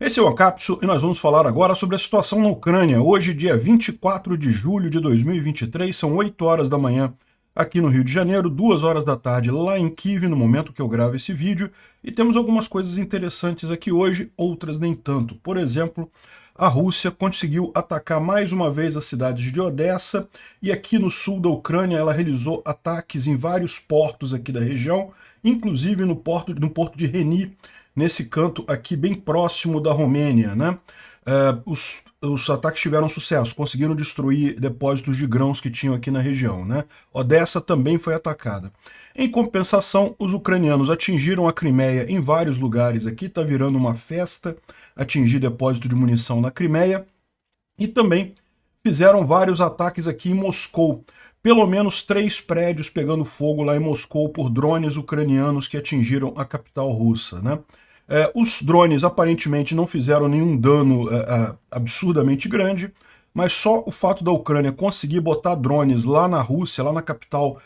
Esse é o Ancapsu e nós vamos falar agora sobre a situação na Ucrânia. Hoje, dia 24 de julho de 2023, são 8 horas da manhã aqui no Rio de Janeiro, 2 horas da tarde lá em Kiev, no momento que eu gravo esse vídeo. E temos algumas coisas interessantes aqui hoje, outras nem tanto. Por exemplo, a Rússia conseguiu atacar mais uma vez a cidade de Odessa e aqui no sul da Ucrânia ela realizou ataques em vários portos aqui da região, inclusive no porto de Reni, nesse canto aqui bem próximo da Romênia, né? Os ataques tiveram sucesso, conseguiram destruir depósitos de grãos que tinham aqui na região, né? Odessa também foi atacada. Em compensação, os ucranianos atingiram a Crimeia em vários lugares aqui, está virando uma festa atingir depósito de munição na Crimeia, e também fizeram vários ataques aqui em Moscou. Pelo menos 3 prédios pegando fogo lá em Moscou por drones ucranianos que atingiram a capital russa, né? Os drones aparentemente não fizeram nenhum dano absurdamente grande, mas só o fato da Ucrânia conseguir botar drones lá na Rússia, lá na capital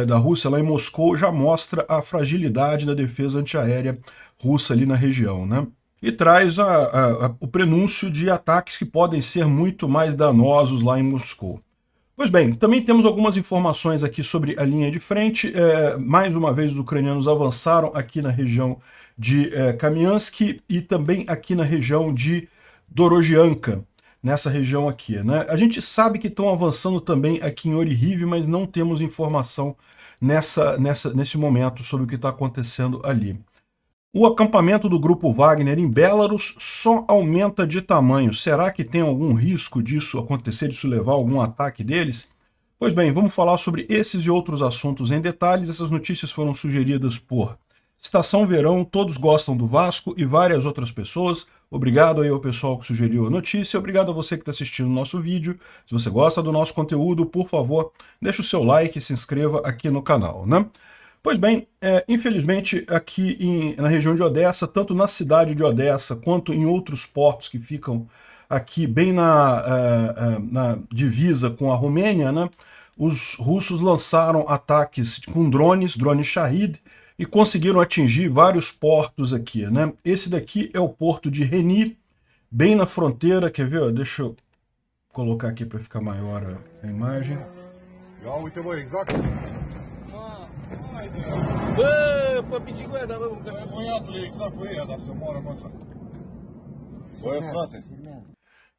da Rússia, lá em Moscou, já mostra a fragilidade da defesa antiaérea russa ali na região, né? E traz o prenúncio de ataques que podem ser muito mais danosos lá em Moscou. Pois bem, também temos algumas informações aqui sobre a linha de frente. Mais uma vez, os ucranianos avançaram aqui na região de Kamiansk e também aqui na região de Dorogianka, nessa região aqui, né? A gente sabe que estão avançando também aqui em Orihiv, mas não temos informação nesse momento sobre o que está acontecendo ali. O acampamento do grupo Wagner em Belarus só aumenta de tamanho. Será que tem algum risco disso acontecer, disso levar a algum ataque deles? Pois bem, vamos falar sobre esses e outros assuntos em detalhes. Essas notícias foram sugeridas por Estação Verão, Todos Gostam do Vasco e várias outras pessoas. Obrigado aí ao pessoal que sugeriu a notícia. Obrigado a você que está assistindo o nosso vídeo. Se você gosta do nosso conteúdo, por favor, deixe o seu like e se inscreva aqui no canal, né? Pois bem, infelizmente aqui na região de Odessa, tanto na cidade de Odessa quanto em outros portos que ficam aqui bem na divisa com a Romênia, né, os russos lançaram ataques com drones Shahid, e conseguiram atingir vários portos aqui, né? Esse daqui é o porto de Reni, bem na fronteira, quer ver? Deixa eu colocar aqui para ficar maior a imagem.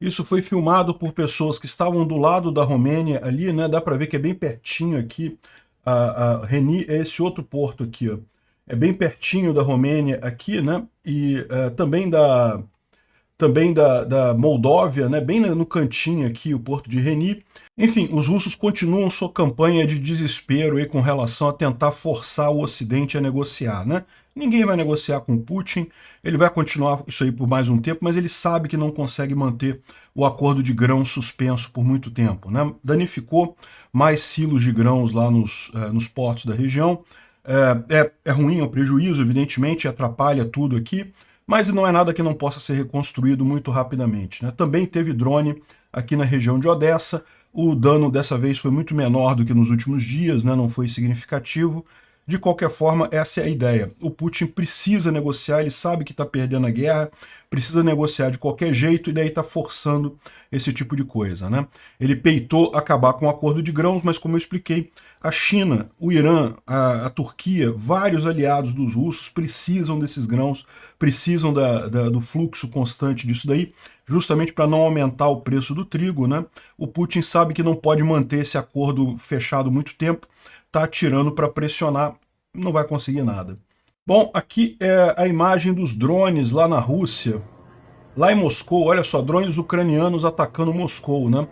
Isso foi filmado por pessoas que estavam do lado da Romênia ali, né? Dá para ver que é bem pertinho aqui. A Reni é esse outro porto aqui, ó. É bem pertinho da Romênia aqui, né? E também da Moldóvia, né? Bem no cantinho aqui, o porto de Reni. Enfim, os russos continuam sua campanha de desespero aí com relação a tentar forçar o Ocidente a negociar, né? Ninguém vai negociar com Putin, ele vai continuar isso aí por mais um tempo, mas ele sabe que não consegue manter o acordo de grãos suspenso por muito tempo, né? Danificou mais silos de grãos lá nos portos da região. É ruim, é um prejuízo, evidentemente, atrapalha tudo aqui, mas não é nada que não possa ser reconstruído muito rapidamente, né? Também teve drone aqui na região de Odessa. O dano dessa vez foi muito menor do que nos últimos dias, né? Não foi significativo. De qualquer forma, essa é a ideia. O Putin precisa negociar, ele sabe que está perdendo a guerra, precisa negociar de qualquer jeito e daí está forçando esse tipo de coisa, né? Ele peitou acabar com o acordo de grãos, mas como eu expliquei, a China, o Irã, a Turquia, vários aliados dos russos precisam desses grãos, precisam do fluxo constante disso daí, justamente para não aumentar o preço do trigo, né? O Putin sabe que não pode manter esse acordo fechado muito tempo, está atirando para pressionar, não vai conseguir nada. Bom, aqui é a imagem dos drones lá na Rússia, lá em Moscou. Olha só, drones ucranianos atacando Moscou, né?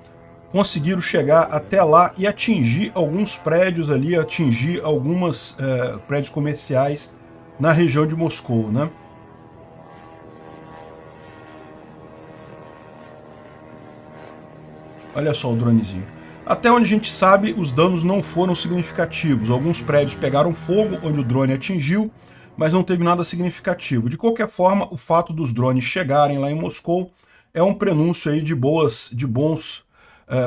Conseguiram chegar até lá e atingir alguns prédios ali, atingir alguns prédios comerciais na região de Moscou, né? Olha só o dronezinho. Até onde a gente sabe, os danos não foram significativos. Alguns prédios pegaram fogo onde o drone atingiu, mas não teve nada significativo. De qualquer forma, o fato dos drones chegarem lá em Moscou é um prenúncio aí de bons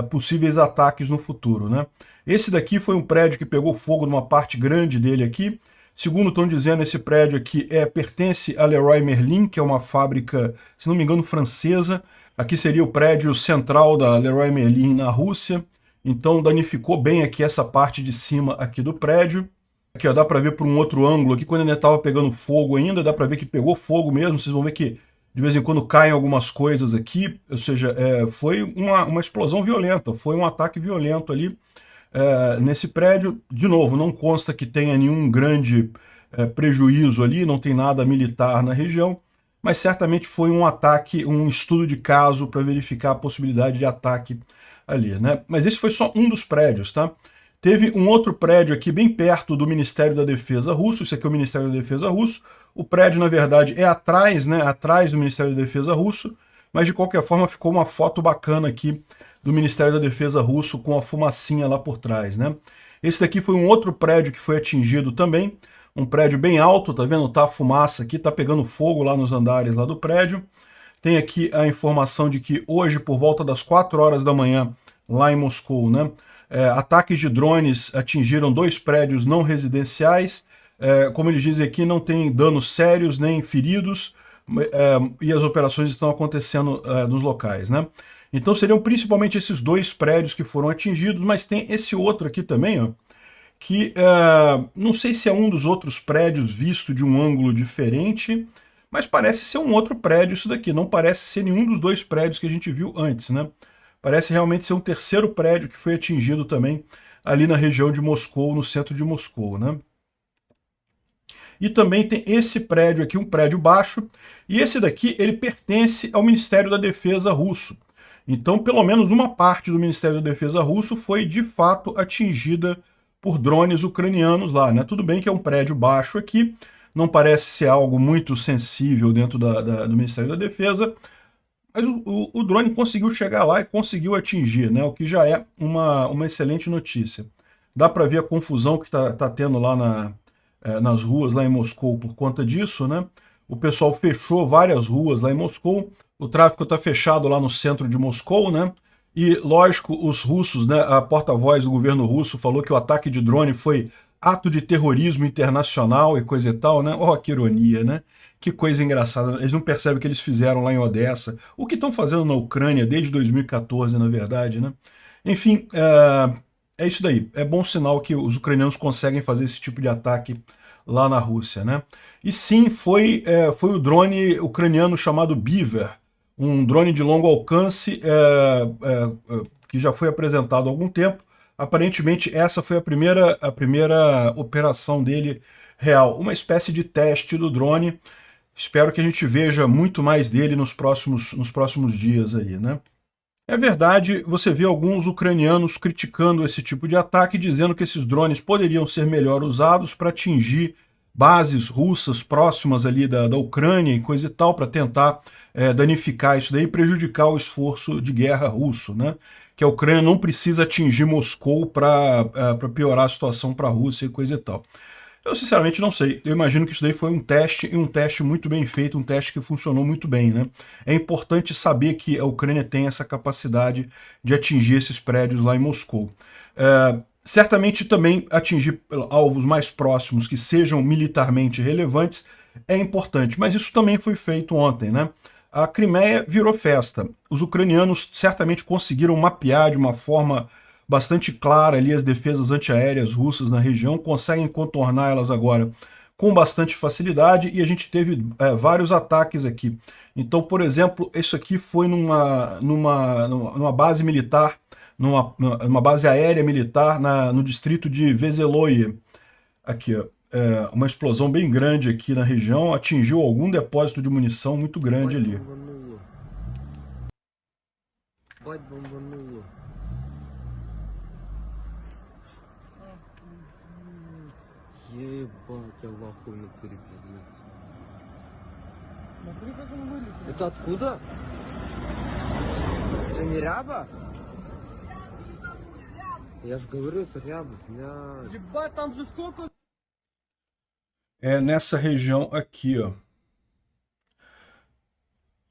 possíveis ataques no futuro, né? Esse daqui foi um prédio que pegou fogo numa parte grande dele aqui. Segundo estão dizendo, esse prédio aqui pertence a Leroy Merlin, que é uma fábrica, se não me engano, francesa. Aqui seria o prédio central da Leroy Merlin na Rússia. Então danificou bem aqui essa parte de cima aqui do prédio. Aqui ó, dá para ver por um outro ângulo aqui, quando ele estava pegando fogo ainda, dá para ver que pegou fogo mesmo. Vocês vão ver que de vez em quando caem algumas coisas aqui, ou seja, foi uma explosão violenta, foi um ataque violento ali nesse prédio. De novo, não consta que tenha nenhum grande prejuízo ali, não tem nada militar na região, mas certamente foi um ataque, um estudo de caso para verificar a possibilidade de ataque ali, né? Mas esse foi só um dos prédios, tá? Teve um outro prédio aqui bem perto do Ministério da Defesa russo, isso aqui é o Ministério da Defesa russo. O prédio, na verdade, é atrás, né? Atrás do Ministério da Defesa russo, mas de qualquer forma ficou uma foto bacana aqui do Ministério da Defesa russo com a fumacinha lá por trás, né? Esse daqui foi um outro prédio que foi atingido também, um prédio bem alto, tá vendo? Tá a fumaça aqui, tá pegando fogo lá nos andares lá do prédio. Tem aqui a informação de que hoje, por volta das 4 horas da manhã, lá em Moscou, né? Ataques de drones atingiram 2 prédios não residenciais. Como eles dizem aqui, não tem danos sérios nem feridos, e as operações estão acontecendo nos locais, né? Então seriam principalmente esses 2 prédios que foram atingidos, mas tem esse outro aqui também, ó, que não sei se é um dos outros prédios visto de um ângulo diferente, mas parece ser um outro prédio isso daqui, não parece ser nenhum dos 2 prédios que a gente viu antes, né? Parece realmente ser um terceiro prédio que foi atingido também ali na região de Moscou, no centro de Moscou, né? E também tem esse prédio aqui, um prédio baixo, e esse daqui ele pertence ao Ministério da Defesa russo. Então, pelo menos uma parte do Ministério da Defesa russo foi de fato atingida por drones ucranianos lá, né? Tudo bem que é um prédio baixo aqui, não parece ser algo muito sensível dentro do Ministério da Defesa, mas o drone conseguiu chegar lá e conseguiu atingir, né? O que já é uma excelente notícia. Dá para ver a confusão que tá tendo lá nas ruas lá em Moscou por conta disso, né? O pessoal fechou várias ruas lá em Moscou, o tráfego está fechado lá no centro de Moscou, né? E, lógico, os russos, né, a porta-voz do governo russo falou que o ataque de drone foi ato de terrorismo internacional e coisa e tal, né? Oh, que ironia, né? Que coisa engraçada. Eles não percebem o que eles fizeram lá em Odessa, o que estão fazendo na Ucrânia desde 2014, na verdade, né? Enfim, é isso daí. É bom sinal que os ucranianos conseguem fazer esse tipo de ataque lá na Rússia, né? E sim, foi o drone ucraniano chamado Beaver, um drone de longo alcance que já foi apresentado há algum tempo. Aparentemente essa foi a primeira operação dele real, uma espécie de teste do drone. Espero que a gente veja muito mais dele nos próximos dias aí, né? É verdade, você vê alguns ucranianos criticando esse tipo de ataque, dizendo que esses drones poderiam ser melhor usados para atingir bases russas próximas ali da Ucrânia e coisa e tal, para tentar danificar isso daí e prejudicar o esforço de guerra russo, né? Que a Ucrânia não precisa atingir Moscou para piorar a situação para a Rússia e coisa e tal. Eu sinceramente não sei, eu imagino que isso daí foi um teste, e um teste muito bem feito, um teste que funcionou muito bem, né? É importante saber que a Ucrânia tem essa capacidade de atingir esses prédios lá em Moscou. Certamente também atingir alvos mais próximos que sejam militarmente relevantes é importante, mas isso também foi feito ontem, né? A Crimeia virou festa. Os ucranianos certamente conseguiram mapear de uma forma bastante clara ali as defesas antiaéreas russas na região, conseguem contornar elas agora com bastante facilidade, e a gente teve vários ataques aqui. Então, por exemplo, isso aqui foi numa base militar, numa base aérea militar no distrito de Veseloye. Aqui, ó, uma explosão bem grande aqui na região, atingiu algum depósito de munição muito grande ali. Ебать, я в ахуе на перепиздец. Смотри, как он вылетел. Это откуда? Это не ряба? Я же говорю, это ряба, бля. Ебать, там же сколько... É nessa região aqui, ó.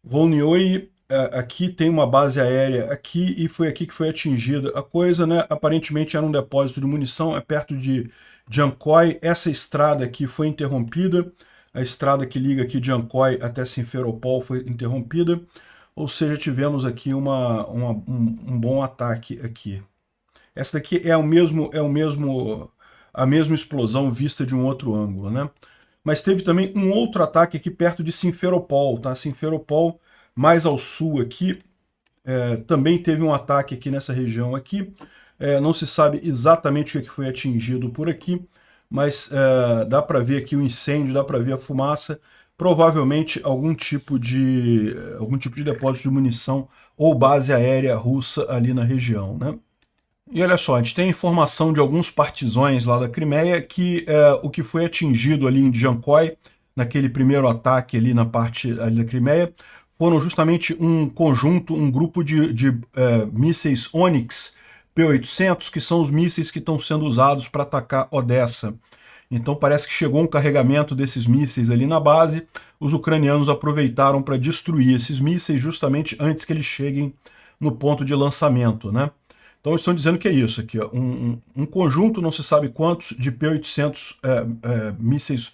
Volnioy, aqui tem uma base aérea aqui, e foi aqui que foi atingida a coisa, né? Aparentemente era um depósito de munição, é perto de Jancoy. Essa estrada aqui foi interrompida, a estrada que liga aqui Jancoy até Simferopol foi interrompida, ou seja, tivemos aqui um bom ataque aqui. Essa daqui é a mesma explosão vista de um outro ângulo, né? Mas teve também um outro ataque aqui perto de Simferopol, tá? Simferopol, mais ao sul aqui, também teve um ataque aqui nessa região aqui. Não se sabe exatamente o que foi atingido por aqui, mas dá para ver aqui o incêndio, dá para ver a fumaça, provavelmente algum tipo de depósito de munição ou base aérea russa ali na região, né? E olha só, a gente tem informação de alguns partizões lá da Crimeia que o que foi atingido ali em Jancoy, naquele primeiro ataque ali na parte ali da Crimeia, foram justamente um grupo de mísseis Onyx P-800, que são os mísseis que estão sendo usados para atacar Odessa. Então parece que chegou um carregamento desses mísseis ali na base, os ucranianos aproveitaram para destruir esses mísseis justamente antes que eles cheguem no ponto de lançamento, né? Então eles estão dizendo que é isso aqui, ó, um conjunto, não se sabe quantos, de P-800 mísseis,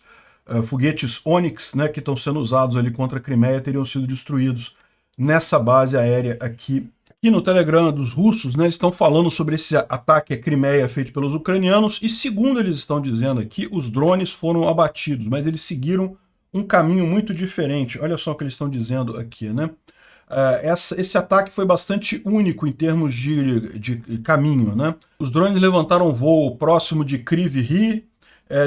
foguetes Onyx, né, que estão sendo usados ali contra a Crimeia, teriam sido destruídos nessa base aérea aqui. E no Telegram dos russos, né, eles estão falando sobre esse ataque à Crimeia feito pelos ucranianos, e segundo eles estão dizendo aqui, os drones foram abatidos, mas eles seguiram um caminho muito diferente. Olha só o que eles estão dizendo aqui, né? Esse ataque foi bastante único em termos de caminho, né? Os drones levantaram voo próximo de Kryvyi Rih,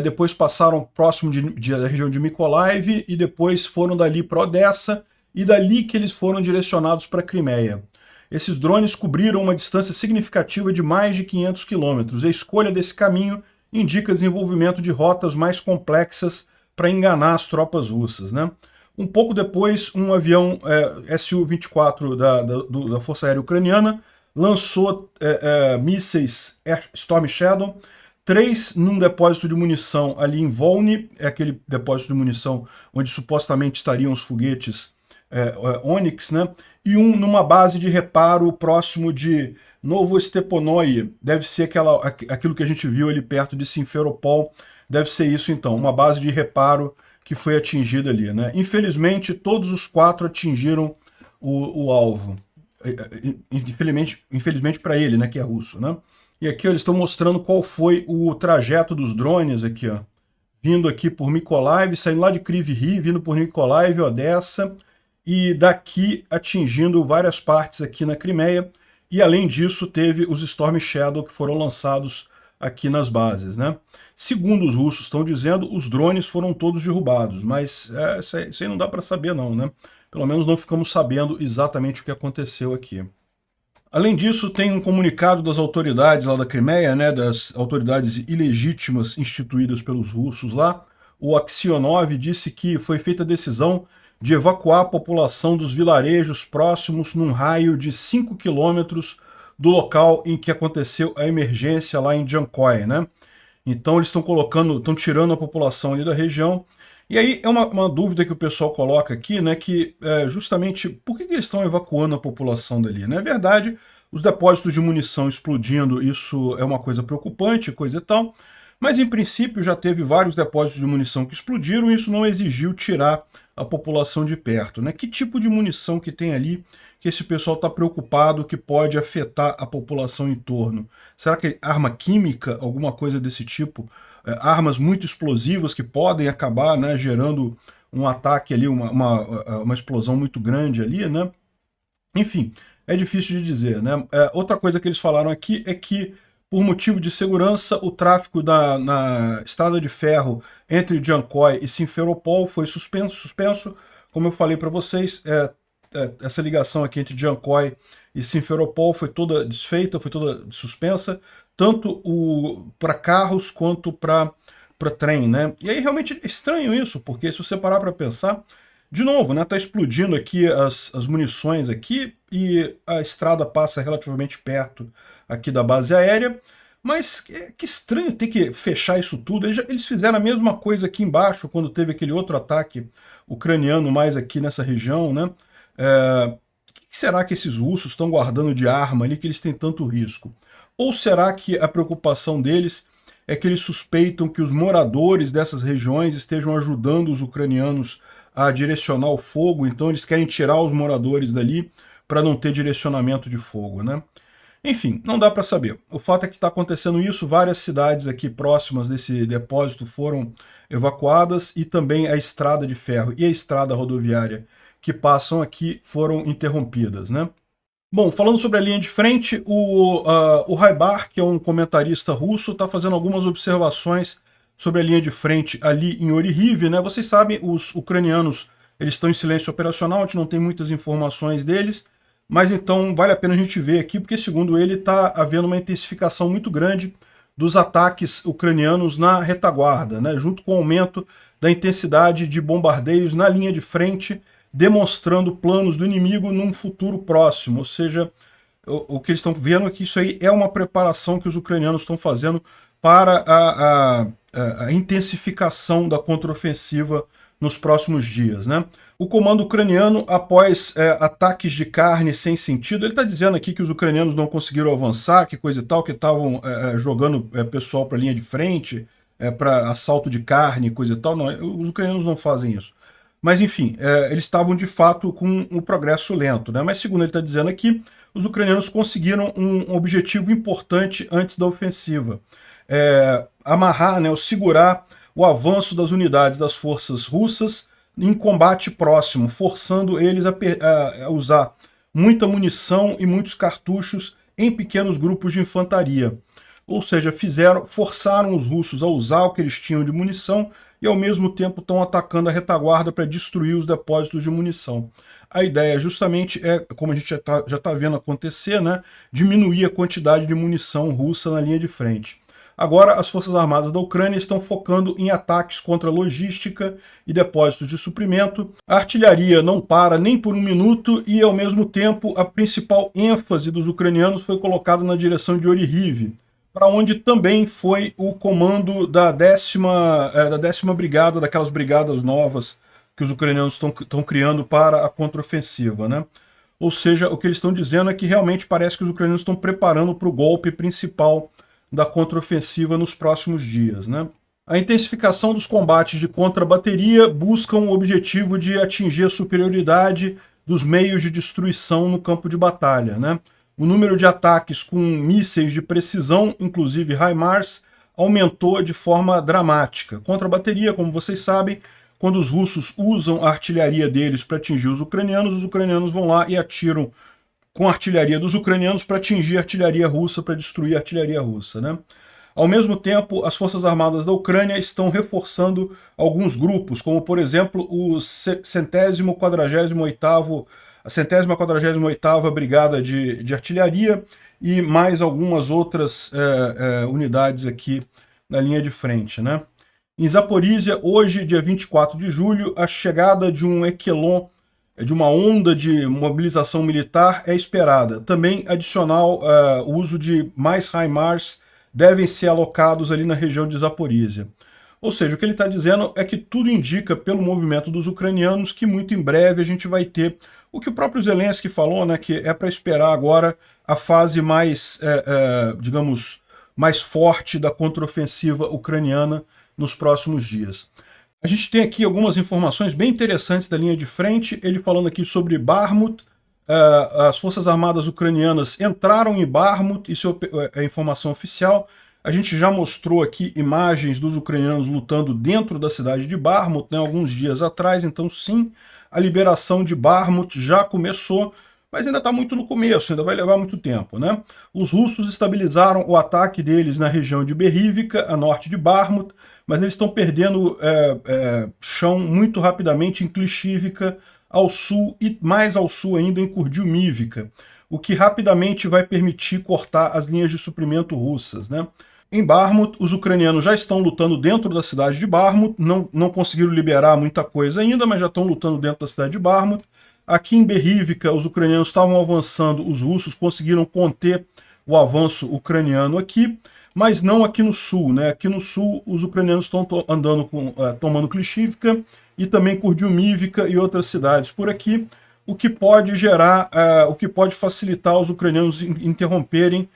depois passaram próximo da região de Mykolaiv e depois foram dali para Odessa e dali que eles foram direcionados para a Crimeia. Esses drones cobriram uma distância significativa de mais de 500 quilômetros. A escolha desse caminho indica desenvolvimento de rotas mais complexas para enganar as tropas russas, né? Um pouco depois, um avião Su-24 da Força Aérea Ucraniana lançou mísseis Storm Shadow, 3 num depósito de munição ali em Volny, aquele depósito de munição onde supostamente estariam os foguetes Onyx, né? E um numa base de reparo próximo de Novosteponoye, deve ser aquilo que a gente viu ali perto de Simferopol, deve ser isso então, uma base de reparo que foi atingida ali, né? Infelizmente, todos os 4 atingiram o alvo. Infelizmente para ele, né, que é russo, né? E aqui ó, eles estão mostrando qual foi o trajeto dos drones aqui, ó. Vindo aqui por Mykolaiv, saindo lá de Kryvyi Rih, vindo por Mykolaiv, Odessa, e daqui atingindo várias partes aqui na Crimeia. E além disso, teve os Storm Shadow que foram lançados aqui nas bases, né? Segundo os russos estão dizendo, os drones foram todos derrubados, mas isso aí não dá para saber não, né? Pelo menos não ficamos sabendo exatamente o que aconteceu aqui. Além disso, tem um comunicado das autoridades lá da Crimeia, né, das autoridades ilegítimas instituídas pelos russos lá. O Aksionov disse que foi feita a decisão de evacuar a população dos vilarejos próximos num raio de 5 quilômetros do local em que aconteceu a emergência lá em Jancoy, né? Então eles estão tirando a população ali da região. E aí é uma dúvida que o pessoal coloca aqui, né? Que justamente por que eles estão evacuando a população dali? Na verdade, os depósitos de munição explodindo, isso é uma coisa preocupante, coisa e tal. Mas em princípio já teve vários depósitos de munição que explodiram e isso não exigiu tirar a população de perto, né? Que tipo de munição que tem ali que esse pessoal está preocupado que pode afetar a população em torno? Será que é arma química, alguma coisa desse tipo? Armas muito explosivas que podem acabar, né, gerando um ataque ali, uma explosão muito grande ali, né? Enfim, é difícil de dizer, né? Outra coisa que eles falaram aqui é que, por motivo de segurança, o tráfego na estrada de ferro entre Jancoy e Simferopol foi suspenso. Como eu falei para vocês, essa ligação aqui entre Jancoy e Simferopol foi toda desfeita, foi toda suspensa, tanto para carros quanto para trem, né? E aí realmente é estranho isso, porque se você parar para pensar, de novo, né, tá explodindo aqui as munições aqui e a estrada passa relativamente perto aqui da base aérea, mas que estranho ter que fechar isso tudo. Eles fizeram a mesma coisa aqui embaixo, quando teve aquele outro ataque ucraniano mais aqui nessa região, né? O que será que esses russos estão guardando de arma ali que eles têm tanto risco? Ou será que a preocupação deles é que eles suspeitam que os moradores dessas regiões estejam ajudando os ucranianos a direcionar o fogo, então eles querem tirar os moradores dali para não ter direcionamento de fogo, né? Enfim, não dá para saber. O fato é que está acontecendo isso, várias cidades aqui próximas desse depósito foram evacuadas e também a estrada de ferro e a estrada rodoviária que passam aqui foram interrompidas, né? Bom, falando sobre a linha de frente, o Raibar, que é um comentarista russo, está fazendo algumas observações sobre a linha de frente ali em Orihiv, né? Vocês sabem, os ucranianos eles estão em silêncio operacional, a gente não tem muitas informações deles, mas então vale a pena a gente ver aqui, porque segundo ele está havendo uma intensificação muito grande dos ataques ucranianos na retaguarda, né? Junto com o aumento da intensidade de bombardeios na linha de frente, demonstrando planos do inimigo num futuro próximo, ou seja, o que eles estão vendo é que isso aí é uma preparação que os ucranianos estão fazendo para a intensificação da contraofensiva nos próximos dias, né? O comando ucraniano, após ataques de carne sem sentido, ele está dizendo aqui que os ucranianos não conseguiram avançar, que coisa e tal, que estavam jogando pessoal para a linha de frente, para assalto de carne, coisa e tal. Não, os ucranianos não fazem isso. Mas, enfim, eles estavam, de fato, com um progresso lento, né? Mas, segundo ele está dizendo aqui, os ucranianos conseguiram um objetivo importante antes da ofensiva. Amarrar, né, ou segurar o avanço das unidades das forças russas em combate próximo, forçando eles a usar muita munição e muitos cartuchos em pequenos grupos de infantaria. Ou seja, forçaram os russos a usar o que eles tinham de munição e ao mesmo tempo estão atacando a retaguarda para destruir os depósitos de munição. A ideia justamente é, como a gente já está vendo acontecer, né, diminuir a quantidade de munição russa na linha de frente. Agora, as Forças Armadas da Ucrânia estão focando em ataques contra logística e depósitos de suprimento. A artilharia não para nem por um minuto e, ao mesmo tempo, a principal ênfase dos ucranianos foi colocada na direção de Orihiv, para onde também foi o comando da 10ª Brigada, daquelas brigadas novas que os ucranianos estão criando para a contraofensiva, né? Ou seja, o que eles estão dizendo é que realmente parece que os ucranianos estão preparando para o golpe principal da contraofensiva nos próximos dias, né? A intensificação dos combates de contrabateria buscam o objetivo de atingir a superioridade dos meios de destruição no campo de batalha, né? O número de ataques com mísseis de precisão, inclusive HIMARS, aumentou de forma dramática. Contrabateria, como vocês sabem, quando os russos usam a artilharia deles para atingir os ucranianos vão lá e atiram com a artilharia dos ucranianos para atingir a artilharia russa, para destruir a artilharia russa, né? Ao mesmo tempo, as Forças Armadas da Ucrânia estão reforçando alguns grupos, como, por exemplo, a 148ª Brigada de Artilharia e mais algumas outras unidades aqui na linha de frente, né? Em Zaporísia, hoje, dia 24 de julho, a chegada de um equilon, de uma onda de mobilização militar é esperada. Também, adicional, o uso de mais HIMARS devem ser alocados ali na região de Zaporísia. Ou seja, o que ele está dizendo é que tudo indica, pelo movimento dos ucranianos, que muito em breve a gente vai ter o que o próprio Zelensky falou, né, que é para esperar agora a fase mais, digamos, mais forte da contraofensiva ucraniana nos próximos dias. A gente tem aqui algumas informações bem interessantes da linha de frente, ele falando aqui sobre Bakhmut. As Forças Armadas ucranianas entraram em Bakhmut, isso é informação oficial. A gente já mostrou aqui imagens dos ucranianos lutando dentro da cidade de Bakhmut, né, alguns dias atrás, então sim, a liberação de Bakhmut já começou, mas ainda está muito no começo, ainda vai levar muito tempo, né? Os russos estabilizaram o ataque deles na região de Berivka, a norte de Bakhmut, mas eles estão perdendo chão muito rapidamente em Klishivka, ao sul e mais ao sul ainda em Kurdyumivka, o que rapidamente vai permitir cortar as linhas de suprimento russas, né? Em Bakhmut, os ucranianos já estão lutando dentro da cidade de Bakhmut, não conseguiram liberar muita coisa ainda, mas já estão lutando dentro da cidade de Bakhmut. Aqui em Berivka, os ucranianos estavam avançando, os russos conseguiram conter o avanço ucraniano aqui, mas não aqui no sul, né? Aqui no sul, os ucranianos estão tomando Klishivka e também Kurdyumivka e outras cidades por aqui, o que pode gerar, o que pode facilitar os ucranianos interromperem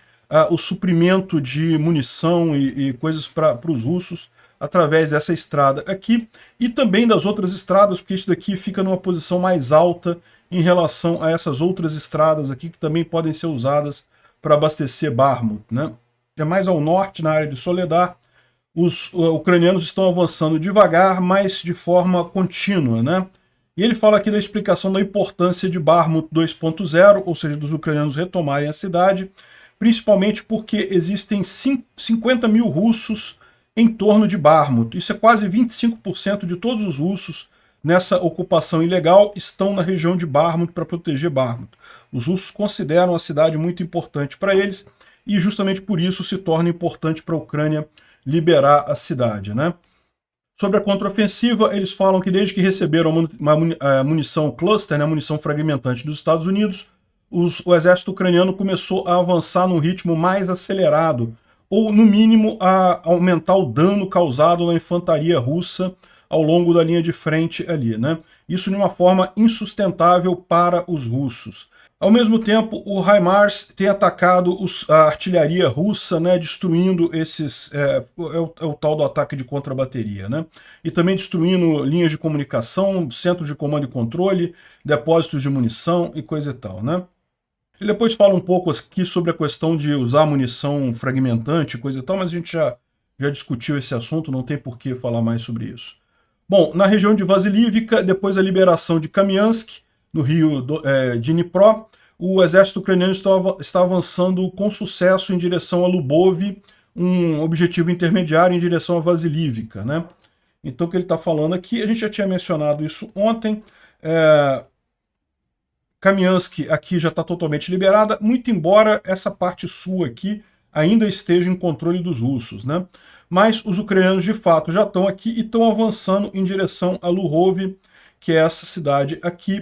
o suprimento de munição e coisas para os russos através dessa estrada aqui, e também das outras estradas, porque isso daqui fica numa posição mais alta em relação a essas outras estradas aqui, que também podem ser usadas para abastecer Bakhmut, né? É mais ao norte, na área de Soledar. Os ucranianos estão avançando devagar, mas de forma contínua, né? E ele fala aqui da explicação da importância de Bakhmut 2.0, ou seja, dos ucranianos retomarem a cidade, principalmente porque existem 50 mil russos em torno de Bakhmut. Isso é quase 25% de todos os russos nessa ocupação ilegal estão na região de Bakhmut para proteger Bakhmut. Os russos consideram a cidade muito importante para eles e justamente por isso se torna importante para a Ucrânia liberar a cidade, né? Sobre a contraofensiva, eles falam que desde que receberam a munição cluster, né, a munição fragmentante dos Estados Unidos, o exército ucraniano começou a avançar num ritmo mais acelerado, ou no mínimo a aumentar o dano causado na infantaria russa ao longo da linha de frente ali, né? Isso de uma forma insustentável para os russos. Ao mesmo tempo, o HIMARS tem atacado a artilharia russa, né, destruindo esses... o tal do ataque de contrabateria, né? E também destruindo linhas de comunicação, centros de comando e controle, depósitos de munição e coisa e tal, né? Ele depois fala um pouco aqui sobre a questão de usar munição fragmentante, coisa e tal, mas a gente já discutiu esse assunto, não tem por que falar mais sobre isso. Bom, na região de Vasilivka, depois da liberação de Kamiansk, no rio Dnipro, o exército ucraniano está avançando com sucesso em direção a Lubov, um objetivo intermediário em direção a Vasilivka, né? Então o que ele está falando aqui, a gente já tinha mencionado isso ontem, Kamiansk aqui já está totalmente liberada, muito embora essa parte sul aqui ainda esteja em controle dos russos, né? Mas os ucranianos de fato já estão aqui e estão avançando em direção a Luhov, que é essa cidade aqui,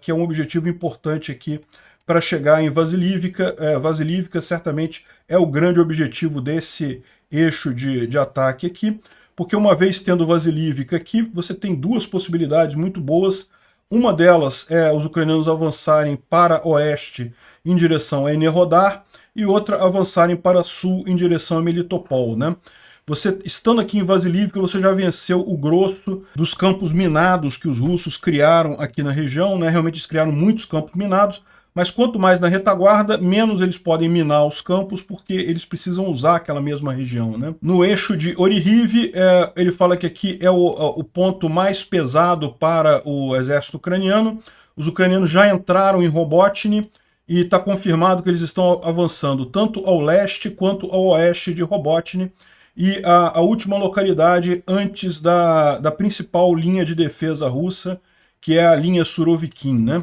que é um objetivo importante aqui para chegar em Vasilivka. Vasilivka certamente é o grande objetivo desse eixo de ataque aqui, porque uma vez tendo Vasilivka aqui, você tem duas possibilidades muito boas. Uma delas é os ucranianos avançarem para oeste em direção a Enerhodar e outra avançarem para sul em direção a Melitopol, né? Você, estando aqui em Vasilivka, você já venceu o grosso dos campos minados que os russos criaram aqui na região, né? Realmente eles criaram muitos campos minados, mas quanto mais na retaguarda, menos eles podem minar os campos, porque eles precisam usar aquela mesma região, né? No eixo de Orihiv, ele fala que aqui é o ponto mais pesado para o exército ucraniano. Os ucranianos já entraram em Robotny e está confirmado que eles estão avançando tanto ao leste quanto ao oeste de Robotny. E a última localidade antes da principal linha de defesa russa, que é a linha Surovikin, né?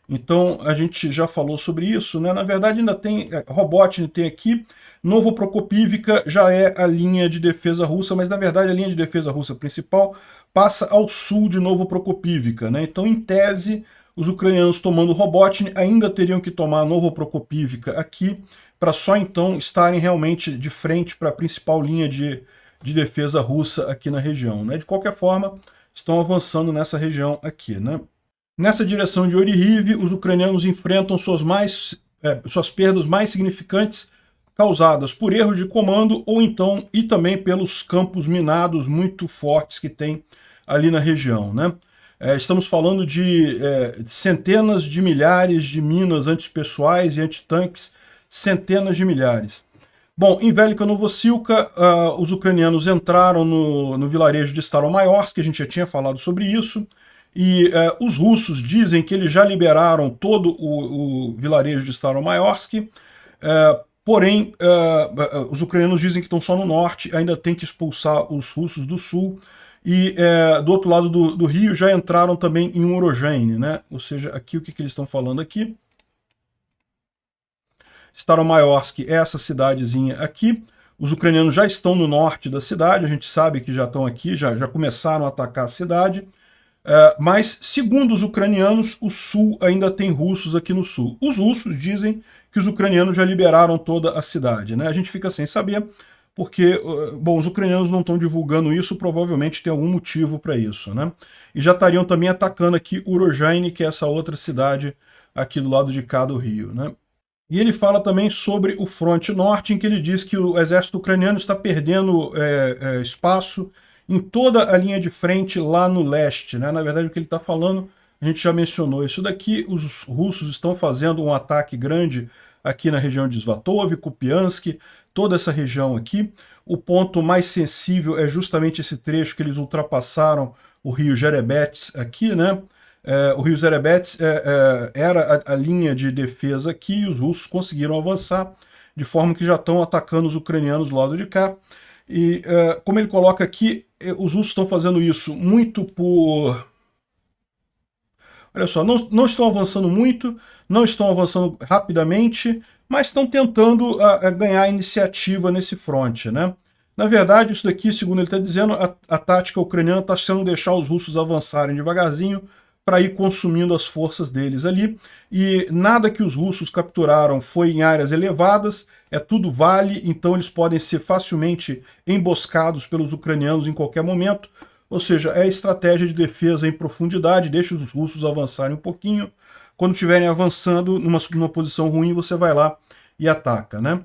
Então, a gente já falou sobre isso, né? Na verdade, ainda tem... Robotny tem aqui, Novoprokopivka já é a linha de defesa russa, mas, na verdade, a linha de defesa russa principal passa ao sul de Novoprokopivka, né? Então, em tese, os ucranianos tomando Robotny ainda teriam que tomar Novoprokopivka aqui, para só então estarem realmente de frente para a principal linha de defesa russa aqui na região, né? De qualquer forma, estão avançando nessa região aqui, né? Nessa direção de Orihiv, os ucranianos enfrentam suas perdas mais significantes causadas por erros de comando ou então e também pelos campos minados muito fortes que tem ali na região, né? Estamos falando de centenas de milhares de minas antipessoais e antitanques, centenas de milhares. Bom, em Velika Novosilka, os ucranianos entraram no vilarejo de Staromayorsk, que a gente já tinha falado sobre isso, e os russos dizem que eles já liberaram todo o vilarejo de Staromayorsk, porém, os ucranianos dizem que estão só no norte, ainda tem que expulsar os russos do sul, e do outro lado do rio já entraram também em Urozhaine, né? Ou seja, aqui o que eles estão falando aqui? Staromayorsk é essa cidadezinha aqui. Os ucranianos já estão no norte da cidade, a gente sabe que já estão aqui, já começaram a atacar a cidade. Mas, segundo os ucranianos, o sul ainda tem russos aqui no sul. Os russos dizem que os ucranianos já liberaram toda a cidade, né? A gente fica sem saber, porque, bom, os ucranianos não estão divulgando isso, provavelmente tem algum motivo para isso, né? E já estariam também atacando aqui Urozhaine, que é essa outra cidade aqui do lado de cá do rio, né? E ele fala também sobre o fronte norte, em que ele diz que o exército ucraniano está perdendo espaço em toda a linha de frente lá no leste, né? Na verdade, o que ele está falando, a gente já mencionou isso daqui, os russos estão fazendo um ataque grande aqui na região de Svatov, Kupiansk, toda essa região aqui. O ponto mais sensível é justamente esse trecho que eles ultrapassaram o rio Jerebets aqui, né? O rio Jerebets era a linha de defesa aqui e os russos conseguiram avançar, de forma que já estão atacando os ucranianos do lado de cá. E como ele coloca aqui, os russos estão fazendo isso muito por... Olha só, não estão avançando muito, não estão avançando rapidamente, mas estão tentando ganhar iniciativa nesse fronte, né? Na verdade, isso daqui, segundo ele está dizendo, a tática ucraniana está sendo deixar os russos avançarem devagarzinho para ir consumindo as forças deles ali. E nada que os russos capturaram foi em áreas elevadas, é tudo vale, então eles podem ser facilmente emboscados pelos ucranianos em qualquer momento. Ou seja, é a estratégia de defesa em profundidade, deixa os russos avançarem um pouquinho. Quando estiverem avançando numa posição ruim, você vai lá e ataca, né?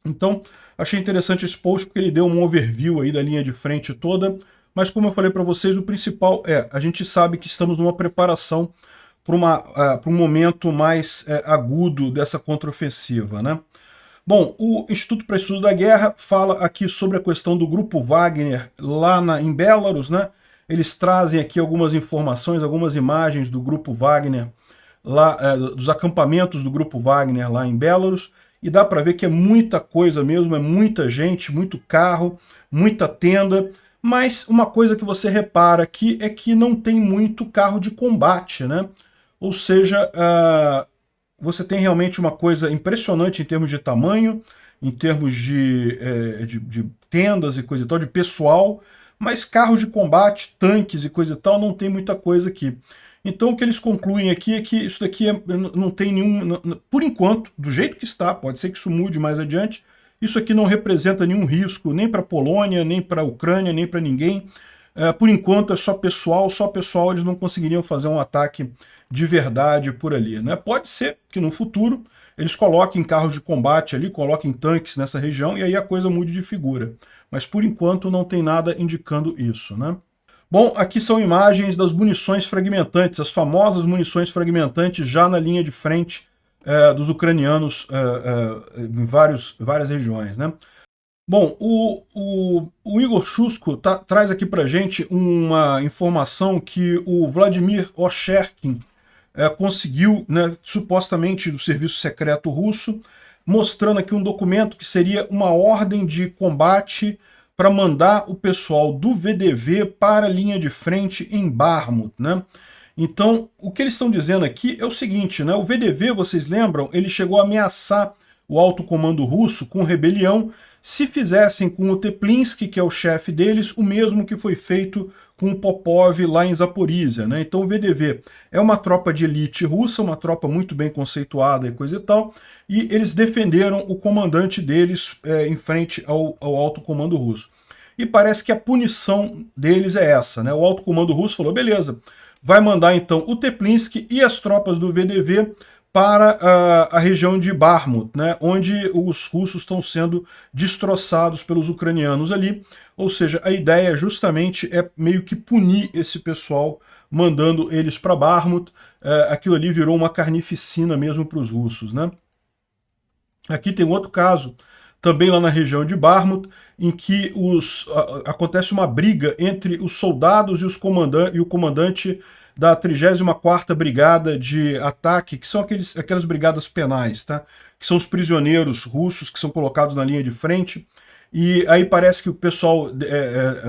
Então, achei interessante esse post porque ele deu um overview aí da linha de frente toda, mas como eu falei para vocês, o principal a gente sabe que estamos numa preparação para um momento mais agudo dessa contraofensiva, né? Bom, o Instituto para Estudo da Guerra fala aqui sobre a questão do Grupo Wagner lá em Belarus, né? Eles trazem aqui algumas informações, algumas imagens do Grupo Wagner, lá, dos acampamentos do Grupo Wagner lá em Belarus, e dá para ver que é muita coisa mesmo, é muita gente, muito carro, muita tenda, mas uma coisa que você repara aqui é que não tem muito carro de combate, né? Ou seja, você tem realmente uma coisa impressionante em termos de tamanho, em termos de tendas e coisa e tal, de pessoal, mas carros de combate, tanques e coisa e tal, não tem muita coisa aqui. Então o que eles concluem aqui é que isso daqui não tem nenhum... Por enquanto, do jeito que está, pode ser que isso mude mais adiante, isso aqui não representa nenhum risco, nem para a Polônia, nem para a Ucrânia, nem para ninguém. Por enquanto é só pessoal eles não conseguiriam fazer um ataque de verdade por ali, né? Pode ser que no futuro eles coloquem carros de combate ali, coloquem tanques nessa região e aí a coisa mude de figura. Mas por enquanto não tem nada indicando isso, né? Bom, aqui são imagens das munições fragmentantes, as famosas munições fragmentantes já na linha de frente dos ucranianos em várias regiões, né? Bom, o Igor Shusko traz aqui para gente uma informação que o Vladimir Osherkin conseguiu, né, supostamente do serviço secreto russo, mostrando aqui um documento que seria uma ordem de combate para mandar o pessoal do VDV para a linha de frente em Bakhmut, né? Então, o que eles estão dizendo aqui é o seguinte, né? O VDV, vocês lembram, ele chegou a ameaçar o alto comando russo com rebelião se fizessem com o Teplinsky, que é o chefe deles, o mesmo que foi feito com o Popov lá em Zaporizhia, né? Então o VDV é uma tropa de elite russa, uma tropa muito bem conceituada e coisa e tal, e eles defenderam o comandante deles em frente ao alto comando russo. E parece que a punição deles é essa, né? O alto comando russo falou, beleza, vai mandar então o Teplinsky e as tropas do VDV para a região de Bakhmut, né, onde os russos estão sendo destroçados pelos ucranianos ali. Ou seja, a ideia justamente é meio que punir esse pessoal, mandando eles para Bakhmut. Aquilo ali virou uma carnificina mesmo para os russos, né? Aqui tem outro caso, também lá na região de Bakhmut, em que acontece uma briga entre os soldados e o comandante da 34ª Brigada de Ataque, que são aquelas brigadas penais, tá? Que são os prisioneiros russos que são colocados na linha de frente, e aí parece que o pessoal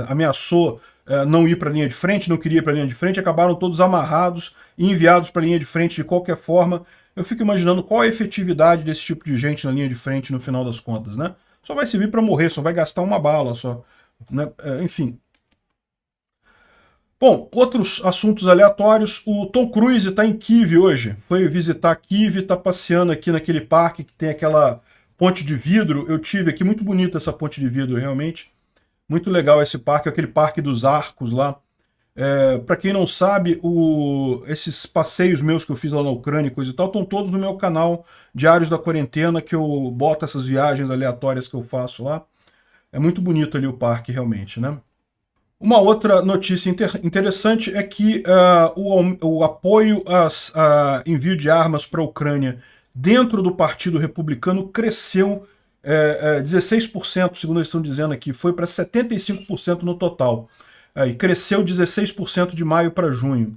ameaçou não ir para a linha de frente, não queria ir para a linha de frente, acabaram todos amarrados e enviados para a linha de frente de qualquer forma. Eu fico imaginando qual a efetividade desse tipo de gente na linha de frente no final das contas, né? Só vai servir para morrer, só vai gastar uma bala, só, né? Enfim. Bom, outros assuntos aleatórios, o Tom Cruise está em Kiev hoje, foi visitar Kiev, está passeando aqui naquele parque que tem aquela ponte de vidro, eu tive aqui, muito bonita essa ponte de vidro realmente, muito legal esse parque, aquele parque dos arcos lá, Para quem não sabe, esses passeios meus que eu fiz lá na Ucrânia e coisa e tal, estão todos no meu canal Diários da Quarentena, que eu boto essas viagens aleatórias que eu faço lá. É muito bonito ali o parque, realmente, né? Uma outra notícia interessante é que o apoio a envio de armas para a Ucrânia dentro do Partido Republicano cresceu 16%, segundo eles estão dizendo aqui, foi para 75% no total. E cresceu 16% de maio para junho.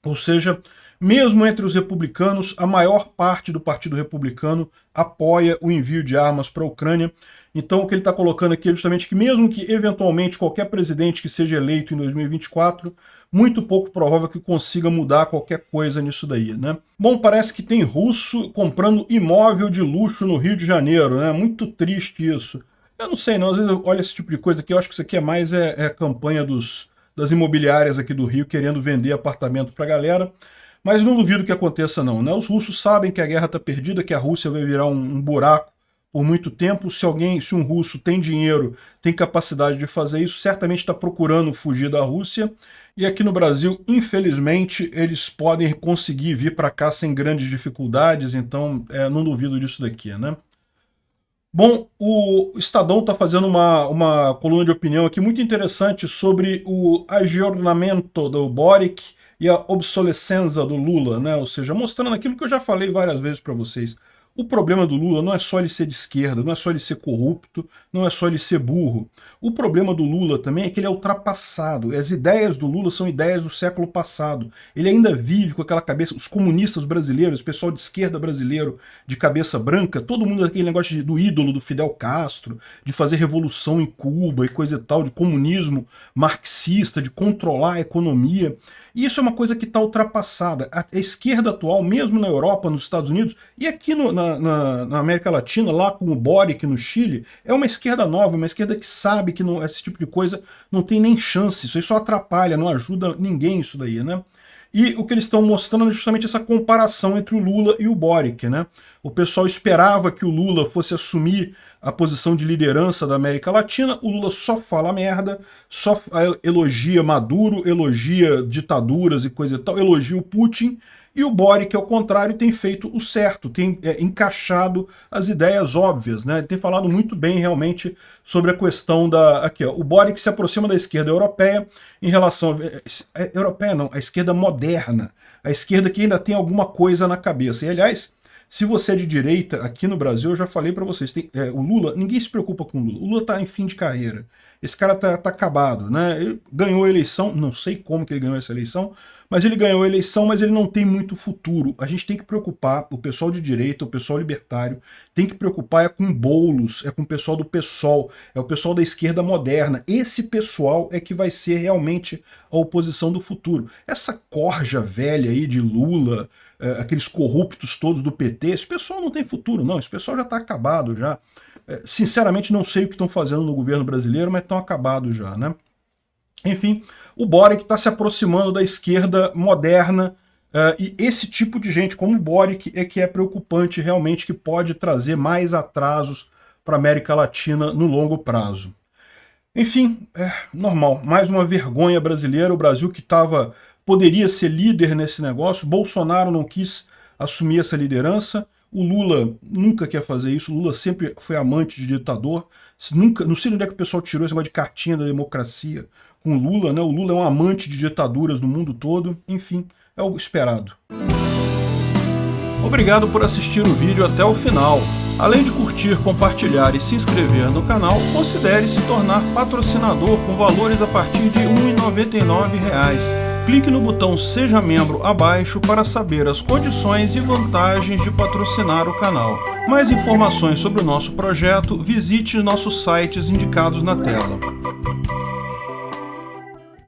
Ou seja, mesmo entre os republicanos, a maior parte do Partido Republicano apoia o envio de armas para a Ucrânia. Então o que ele está colocando aqui é justamente que mesmo que eventualmente qualquer presidente que seja eleito em 2024, muito pouco provável que consiga mudar qualquer coisa nisso daí, né? Bom, parece que tem russo comprando imóvel de luxo no Rio de Janeiro, né? Muito triste isso. Eu não sei não, às vezes eu olho esse tipo de coisa aqui, eu acho que isso aqui é mais campanha das imobiliárias aqui do Rio querendo vender apartamento para a galera, mas não duvido que aconteça não, né? Os russos sabem que a guerra está perdida, que a Rússia vai virar um buraco por muito tempo. Se um russo tem dinheiro, tem capacidade de fazer isso, certamente está procurando fugir da Rússia. E aqui no Brasil, infelizmente, eles podem conseguir vir para cá sem grandes dificuldades, então não duvido disso daqui, né? Bom, o Estadão está fazendo uma coluna de opinião aqui muito interessante sobre o aggiornamento do Boric e a obsolescença do Lula, né? Ou seja, mostrando aquilo que eu já falei várias vezes para vocês. O problema do Lula não é só ele ser de esquerda, não é só ele ser corrupto, não é só ele ser burro. O problema do Lula também é que ele é ultrapassado. As ideias do Lula são ideias do século passado. Ele ainda vive com aquela cabeça, os comunistas brasileiros, o pessoal de esquerda brasileiro de cabeça branca, todo mundo aquele negócio do ídolo do Fidel Castro, de fazer revolução em Cuba e coisa e tal, de comunismo marxista, de controlar a economia. E isso é uma coisa que está ultrapassada. A esquerda atual, mesmo na Europa, nos Estados Unidos, e aqui na América Latina, lá com o Boric no Chile, é uma esquerda nova, uma esquerda que sabe que esse tipo de coisa não tem nem chance. Isso aí só atrapalha, não ajuda ninguém isso daí, né? E o que eles estão mostrando é justamente essa comparação entre o Lula e o Boric, né? O pessoal esperava que o Lula fosse assumir a posição de liderança da América Latina, o Lula só fala merda, só elogia Maduro, elogia ditaduras e coisa e tal, elogia o Putin, e o Boric, ao contrário, tem feito o certo, tem encaixado as ideias óbvias, né? Ele tem falado muito bem, realmente, sobre a questão da... Aqui, ó, o Boric se aproxima da esquerda europeia em relação... Europeia não, a esquerda moderna, a esquerda que ainda tem alguma coisa na cabeça. E, aliás, se você é de direita, aqui no Brasil, eu já falei para vocês, o Lula, ninguém se preocupa com o Lula. O Lula tá em fim de carreira. Esse cara tá acabado, né? Ele ganhou a eleição, não sei como que ele ganhou essa eleição, mas ele ganhou a eleição, mas ele não tem muito futuro. A gente tem que preocupar, o pessoal de direita, o pessoal libertário, tem que preocupar com Boulos, é com o pessoal do PSOL, é o pessoal da esquerda moderna. Esse pessoal é que vai ser realmente a oposição do futuro. Essa corja velha aí de Lula, aqueles corruptos todos do PT, esse pessoal não tem futuro, não. Esse pessoal já está acabado já. Sinceramente, não sei o que estão fazendo no governo brasileiro, mas estão acabados já, né? Enfim, o Boric está se aproximando da esquerda moderna, e esse tipo de gente, como o Boric, é que é preocupante realmente, que pode trazer mais atrasos para a América Latina no longo prazo. Enfim, normal. Mais uma vergonha brasileira. O Brasil que poderia ser líder nesse negócio. Bolsonaro não quis assumir essa liderança. O Lula nunca quer fazer isso. O Lula sempre foi amante de ditador. Não sei onde é que o pessoal tirou esse negócio de cartinha da democracia com o Lula, né? O Lula é um amante de ditaduras no mundo todo. Enfim, é o esperado. Obrigado por assistir o vídeo até o final. Além de curtir, compartilhar e se inscrever no canal, considere se tornar patrocinador com valores a partir de R$ 1,99. Clique no botão Seja Membro abaixo para saber as condições e vantagens de patrocinar o canal. Mais informações sobre o nosso projeto, visite nossos sites indicados na tela.